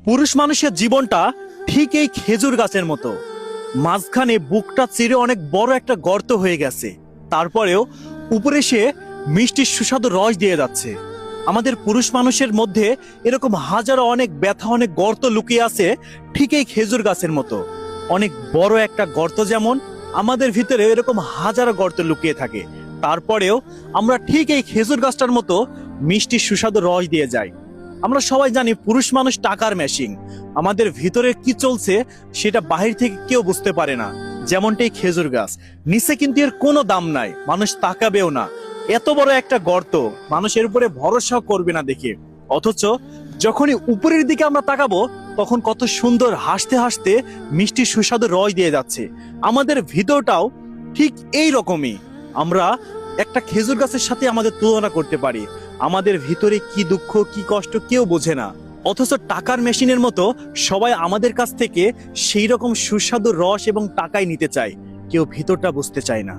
পুরুষ মানুষের জীবনটা ঠিক এই খেজুর গাছের মতো। মাঝখানে বুকটা চিরে অনেক বড় একটা গর্ত হয়ে গেছে, তারপরেও উপরে সে মিষ্টি সুস্বাদু রস দিয়ে যাচ্ছে। আমাদের পুরুষ মানুষের মধ্যে এরকম হাজারো অনেক ব্যথা, অনেক গর্ত লুকিয়ে আছে ঠিক এই খেজুর গাছের মতো। অনেক বড় একটা গর্ত যেমন, আমাদের ভিতরে এরকম হাজারো গর্ত লুকিয়ে থাকে। তারপরেও আমরা ঠিক এই খেজুর গাছটার মতো মিষ্টি সুস্বাদু রস দিয়ে যাই। আমরা সবাই জানি পুরুষ মানুষ টাকার মেশিন। আমাদের ভিতরে কি চলছে সেটা বাহির থেকে কেউ বুঝতে পারে না। যেমনটাই খেজুর গাছ, নিচে কিন্তু এর কোনো দাম নাই, মানুষ তাকাবেও না। এত বড় একটা গর্ত, মানুষের উপরে ভরসা করবে না দেখে। অথচ যখনই উপরের দিকে আমরা তাকাবো, তখন কত সুন্দর হাসতে হাসতে মিষ্টি সুস্বাদু রস দিয়ে যাচ্ছে। আমাদের ভিতরটাও ঠিক এই রকমই। আমরা একটা খেজুর গাছের সাথে আমাদের তুলনা করতে পারি। আমাদের ভিতরে কি দুঃখ, কি কষ্ট কেউ বোঝে না। অথচ টাকার মেশিনের মতো সবাই আমাদের কাছ থেকে সেই রকম সুস্বাদু রস এবং টাকাই নিতে চায়, কেউ ভিতরটা বুঝতে চায় না।